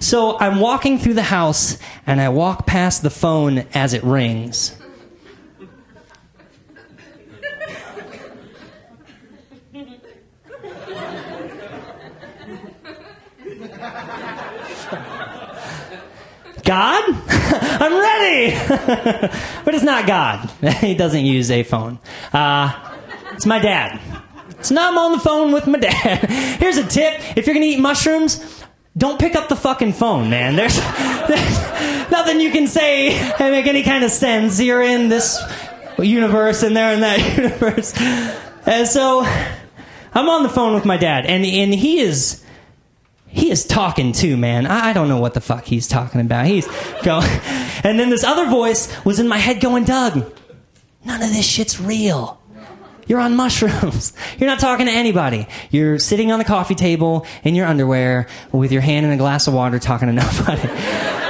So I'm walking through the house, and I walk past the phone as it rings. God? I'm ready! But it's not God. He doesn't use a phone. It's my dad. So now I'm on the phone with my dad. Here's a tip. If you're going to eat mushrooms, don't pick up the fucking phone, man. There's nothing you can say and make any kind of sense. You're in this universe and they're in that universe. And so I'm on the phone with my dad, and he is talking too, man. I don't know what the fuck he's talking about. He's going, and then this other voice was in my head going, Doug, none of this shit's real. You're on mushrooms. You're not talking to anybody. You're sitting on the coffee table in your underwear with your hand in a glass of water talking to nobody.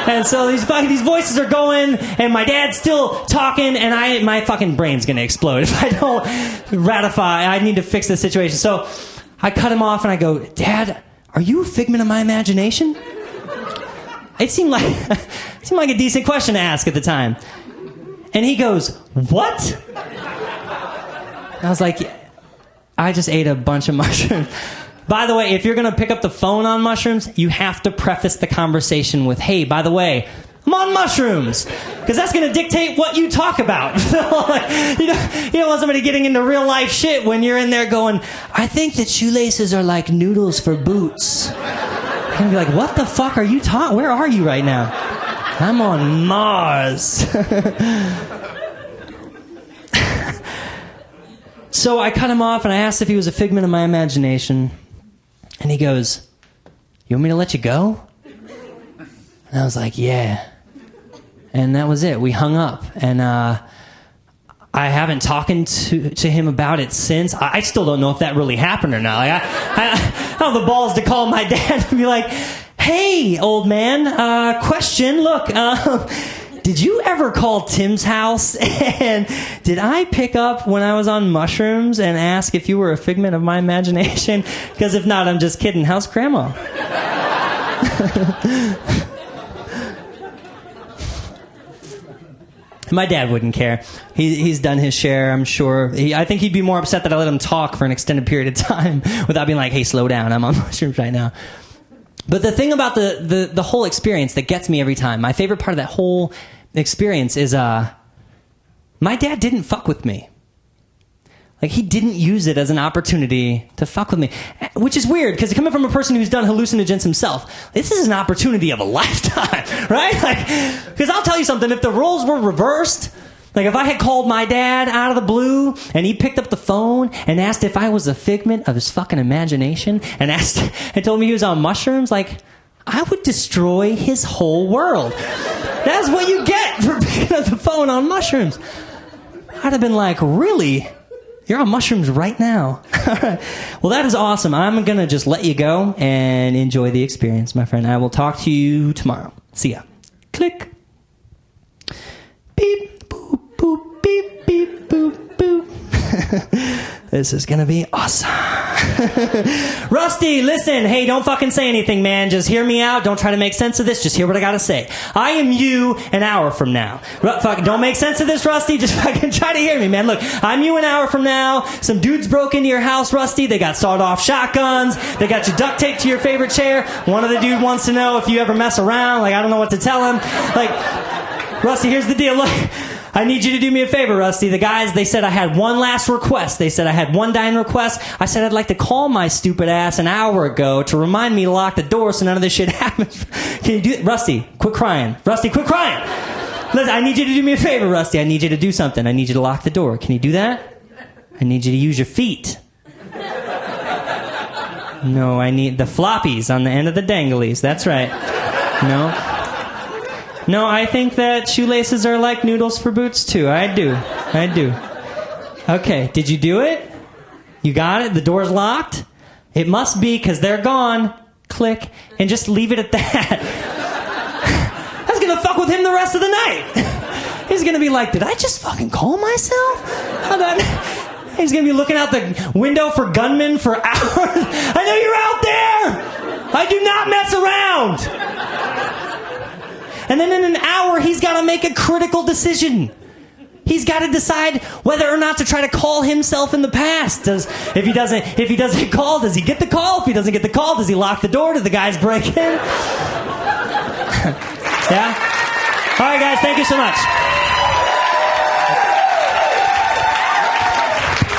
And so these voices are going, and my dad's still talking, and my fucking brain's going to explode if I don't ratify. I need to fix this situation. So I cut him off, and I go, Dad, are you a figment of my imagination? It seemed like a decent question to ask at the time. And he goes, what? I was like, I just ate a bunch of mushrooms. By the way, if you're going to pick up the phone on mushrooms, you have to preface the conversation with, hey, by the way, I'm on mushrooms. Because that's going to dictate what you talk about. you don't want somebody getting into real life shit when you're in there going, I think that shoelaces are like noodles for boots. You're going to be like, what the fuck are you talking? Where are you right now? I'm on Mars. So I cut him off, and I asked if he was a figment of my imagination. And he goes, you want me to let you go? And I was like, yeah. And that was it. We hung up. And I haven't talked to him about it since. I still don't know if that really happened or not. Like, I have the balls to call my dad and be like, hey, old man, question. Look, did you ever call Tim's house? And did I pick up when I was on mushrooms and ask if you were a figment of my imagination? Because if not, I'm just kidding. How's Grandma? My dad wouldn't care. He's done his share, I'm sure. I think he'd be more upset that I let him talk for an extended period of time without being like, hey, slow down. I'm on mushrooms right now. But the thing about the whole experience that gets me every time, my favorite part of that whole experience is my dad didn't fuck with me. Like, he didn't use it as an opportunity to fuck with me, which is weird because coming from a person who's done hallucinogens himself, this is an opportunity of a lifetime, right? Like, because I'll tell you something, if the roles were reversed, like if I had called my dad out of the blue and he picked up the phone and asked if I was a figment of his fucking imagination and told me he was on mushrooms, like, I would destroy his whole world. That's what you get for picking up the phone on mushrooms. I'd have been like, really? You're on mushrooms right now. All right. Well, that is awesome. I'm going to just let you go and enjoy the experience, my friend. I will talk to you tomorrow. See ya. Click. Beep, boop, boop, beep, beep, boop, boop. This is going to be awesome. Rusty, listen. Hey, don't fucking say anything, man. Just hear me out. Don't try to make sense of this. Just hear what I got to say. I am you an hour from now. Don't make sense of this, Rusty. Just fucking try to hear me, man. Look, I'm you an hour from now. Some dudes broke into your house, Rusty. They got sawed-off shotguns. They got you duct taped to your favorite chair. One of the dude wants to know if you ever mess around. Like, I don't know what to tell him. Like, Rusty, here's the deal. Look, I need you to do me a favor, Rusty. The guys, they said I had one last request. They said I had one dying request. I said I'd like to call my stupid ass an hour ago to remind me to lock the door so none of this shit happens. Can you do it? Rusty, quit crying. Rusty, quit crying. Listen, I need you to do me a favor, Rusty. I need you to do something. I need you to lock the door. Can you do that? I need you to use your feet. No, I need the floppies on the end of the danglies. That's right. No, I think that shoelaces are like noodles for boots, too. I do. Okay, did you do it? You got it? The door's locked? It must be, because they're gone. Click. And just leave it at that. That's going to fuck with him the rest of the night. He's going to be like, did I just fucking call myself? He's going to be looking out the window for gunmen for hours. I know you're out there. I do not mess around. And then in an hour, he's got to make a critical decision. He's got to decide whether or not to try to call himself in the past. If he doesn't call, does he get the call? If he doesn't get the call, does he lock the door? Do the guys break in? Yeah? All right, guys, thank you so much.